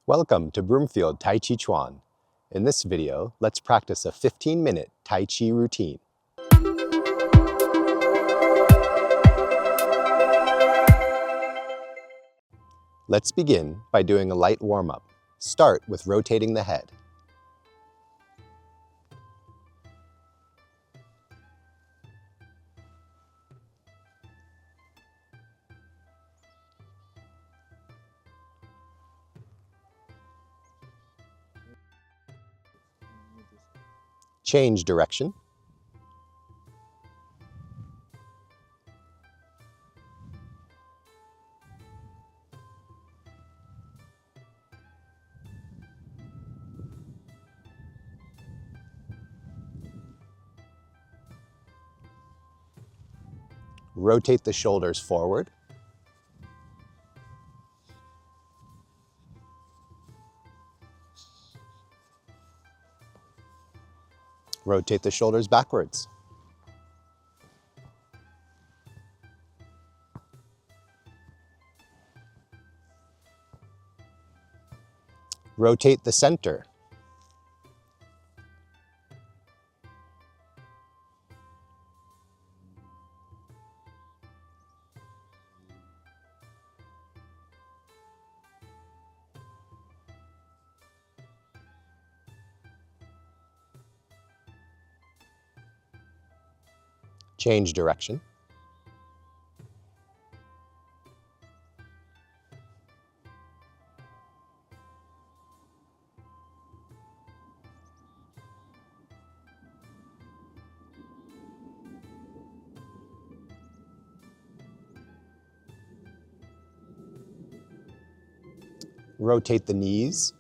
Welcome to Broomfield Tai Chi Chuan. In this video, let's practice a 15-minute Tai Chi routine. Let's begin by doing a light warm-up. Start with rotating the head. Change direction. Rotate the shoulders forward. Rotate the shoulders backwards. Rotate the center. Change direction. Rotate the knees.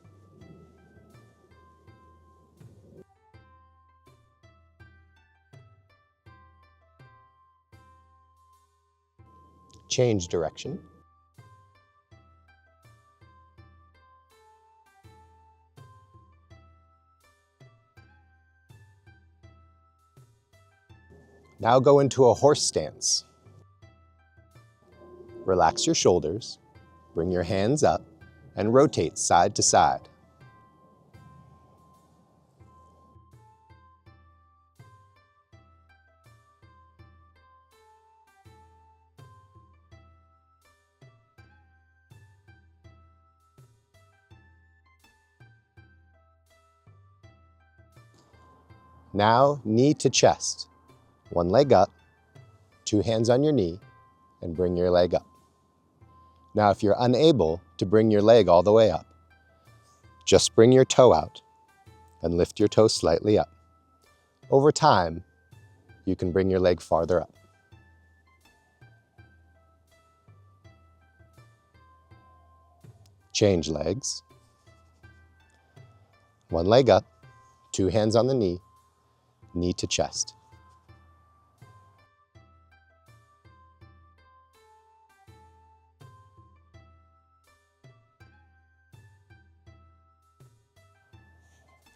Change direction. Now go into a horse stance. Relax your shoulders, bring your hands up, and rotate side to side. Now, knee to chest. One leg up, two hands on your knee, and bring your leg up. Now, if you're unable to bring your leg all the way up, just bring your toe out and lift your toe slightly up. Over time, you can bring your leg farther up. Change legs. One leg up, two hands on the knee, knee to chest.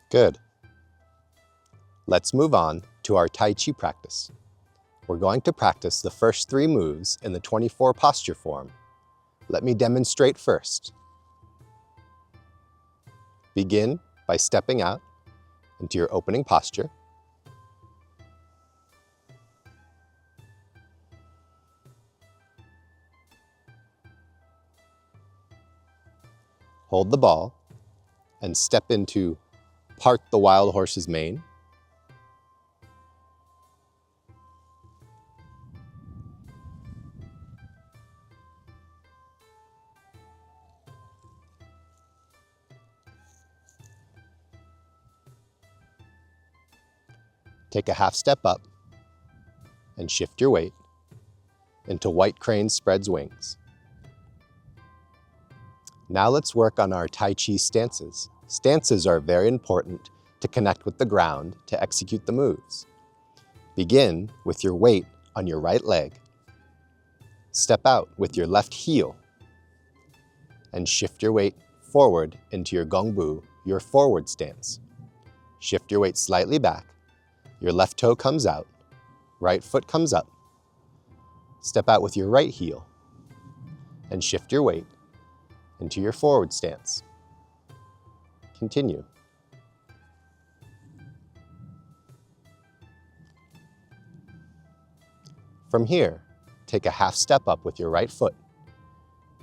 Good. Let's move on to our Tai Chi practice. We're going to practice the first 3 moves in the 24 posture form. Let me demonstrate first. Begin by stepping out into your opening posture. Hold the ball and step into part the wild horse's mane. Take a half step up and shift your weight into white crane spreads wings. Now let's work on our Tai Chi stances. Stances are very important to connect with the ground to execute the moves. Begin with your weight on your right leg. Step out with your left heel and shift your weight forward into your gongbu, your forward stance. Shift your weight slightly back. Your left toe comes out, right foot comes up. Step out with your right heel and shift your weight into your forward stance. Continue. From here, take a half step up with your right foot.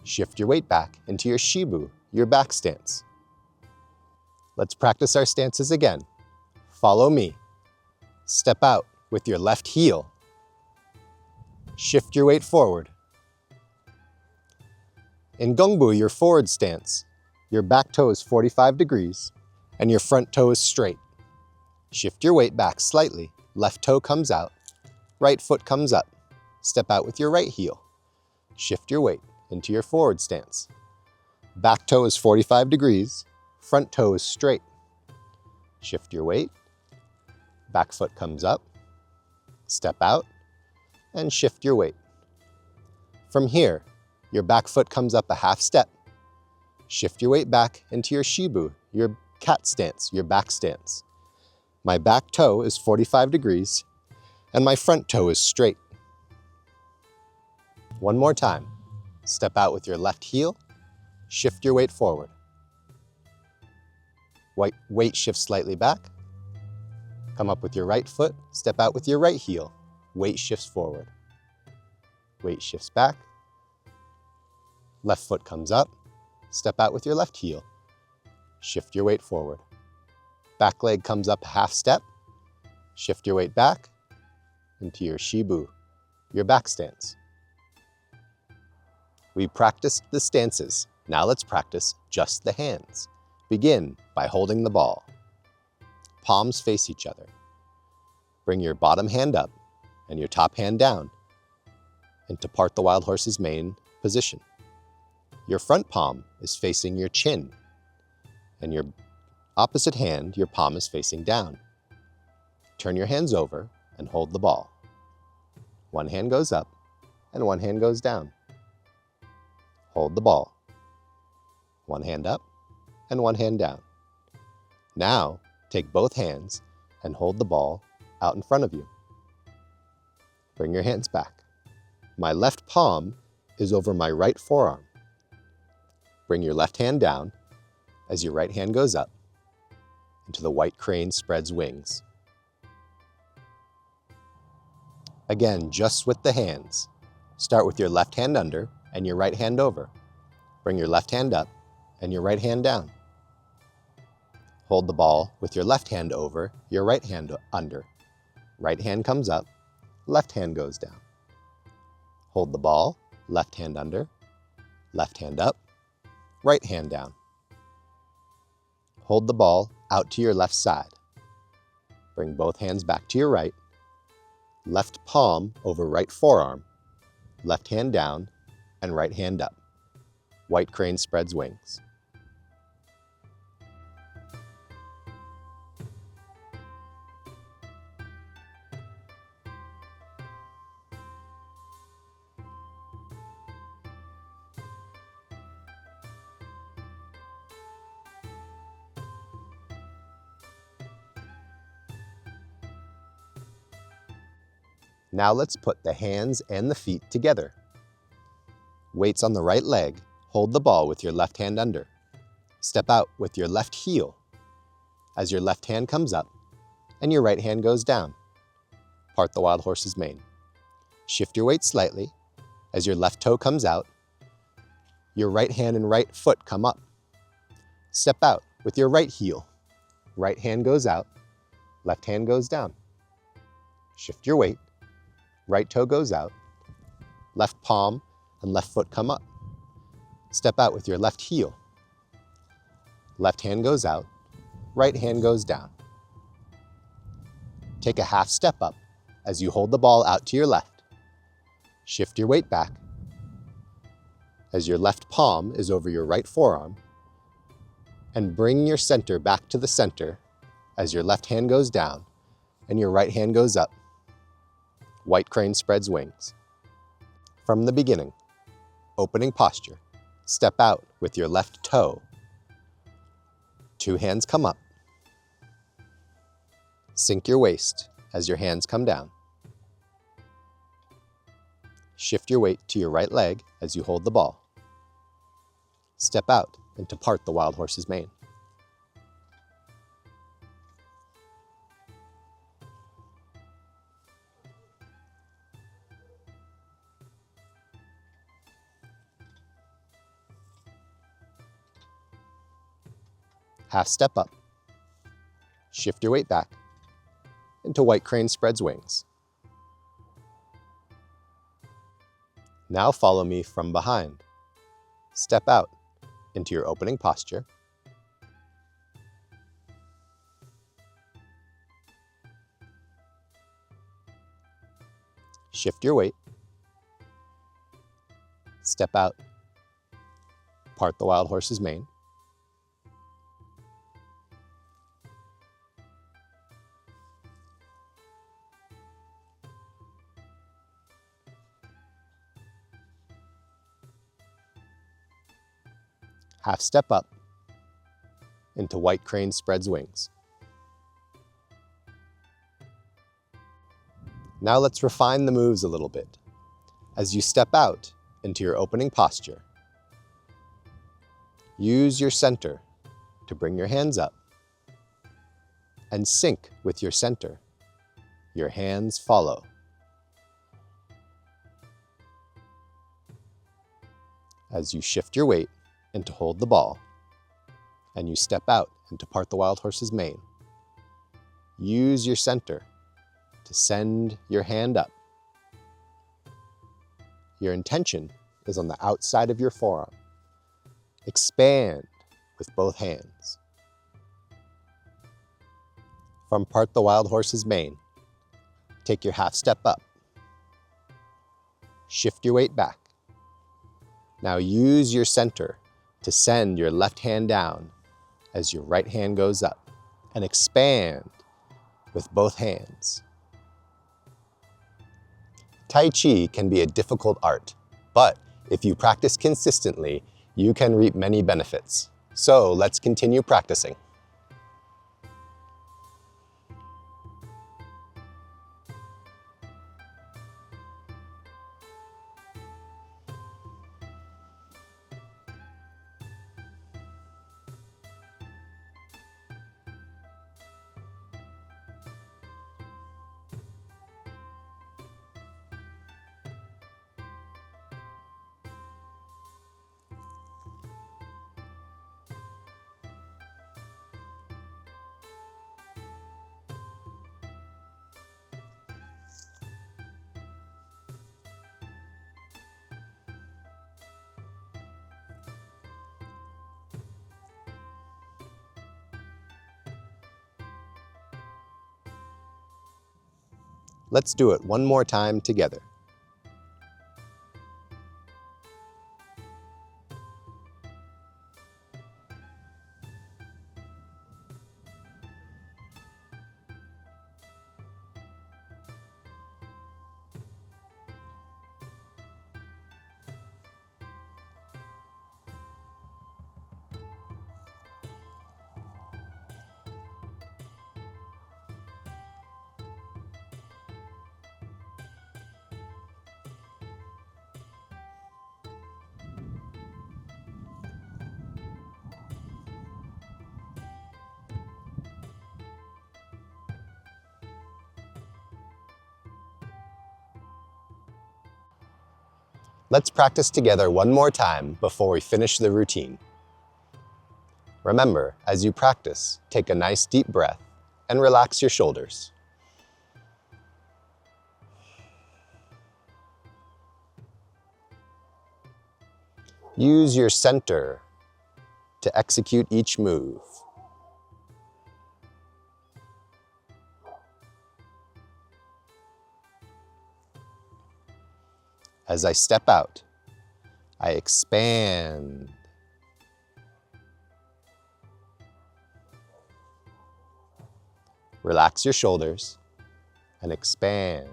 Shift your weight back into your Shifu, your back stance. Let's practice our stances again. Follow me. Step out with your left heel. Shift your weight forward. In Gongbu, your forward stance, your back toe is 45 degrees and your front toe is straight. Shift your weight back slightly. Left toe comes out, right foot comes up. Step out with your right heel. Shift your weight into your forward stance. Back toe is 45 degrees, front toe is straight. Shift your weight, back foot comes up, step out, and shift your weight. From here, your back foot comes up a half step. Shift your weight back into your Shifu, your cat stance, your back stance. My back toe is 45 degrees, and my front toe is straight. One more time. Step out with your left heel, shift your weight forward. Weight shifts slightly back. Come up with your right foot, step out with your right heel. Weight shifts forward. Weight shifts back. Left foot comes up. Step out with your left heel. Shift your weight forward. Back leg comes up half step. Shift your weight back into your Shifu, your back stance. We practiced the stances. Now let's practice just the hands. Begin by holding the ball. Palms face each other. Bring your bottom hand up and your top hand down into part the wild horse's mane position. Your front palm is facing your chin, and your opposite hand, your palm is facing down. Turn your hands over and hold the ball. One hand goes up and one hand goes down. Hold the ball. One hand up and one hand down. Now, take both hands and hold the ball out in front of you. Bring your hands back. My left palm is over my right forearm. Bring your left hand down as your right hand goes up until the white crane spreads wings. Again, just with the hands. Start with your left hand under and your right hand over. Bring your left hand up and your right hand down. Hold the ball with your left hand over, your right hand under. Right hand comes up, left hand goes down. Hold the ball, left hand under, left hand up, right hand down. Hold the ball out to your left side. Bring both hands back to your right. Left palm over right forearm. Left hand down and right hand up. White crane spreads wings. Now let's put the hands and the feet together. Weights on the right leg, hold the ball with your left hand under. Step out with your left heel as your left hand comes up and your right hand goes down. Part the wild horse's mane. Shift your weight slightly as your left toe comes out. Your right hand and right foot come up. Step out with your right heel. Right hand goes out, left hand goes down. Shift your weight. Right toe goes out, left palm and left foot come up. Step out with your left heel. Left hand goes out, right hand goes down. Take a half step up as you hold the ball out to your left. Shift your weight back as your left palm is over your right forearm, and bring your center back to the center as your left hand goes down and your right hand goes up. White crane spreads wings. From the beginning, opening posture, step out with your left toe. Two hands come up. Sink your waist as your hands come down. Shift your weight to your right leg as you hold the ball. Step out and to part the wild horse's mane. Half step up. Shift your weight back into white crane spreads wings. Now follow me from behind. Step out into your opening posture. Shift your weight. Step out. Part the wild horse's mane. Half step up into white crane spreads wings. Now let's refine the moves a little bit. As you step out into your opening posture, use your center to bring your hands up and sync with your center. Your hands follow. As you shift your weight and to hold the ball, and you step out and to part the wild horse's mane, use your center to send your hand up. Your intention is on the outside of your forearm. Expand with both hands. From part the wild horse's mane, take your half step up. Shift your weight back. Now use your center to send your left hand down as your right hand goes up, and expand with both hands. Tai Chi can be a difficult art, but if you practice consistently, you can reap many benefits. So let's continue practicing. Let's do it one more time together. Let's practice together one more time before we finish the routine. Remember, as you practice, take a nice deep breath and relax your shoulders. Use your center to execute each move. As I step out, I expand. Relax your shoulders and expand.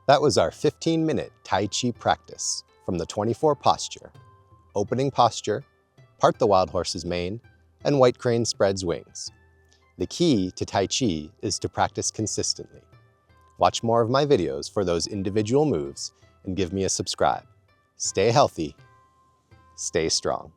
That was our 15-minute Tai Chi practice from the 24 posture, opening posture, part the wild horse's mane, and white crane spreads wings. The key to Tai Chi is to practice consistently. Watch more of my videos for those individual moves and give me a subscribe. Stay healthy. stay strong.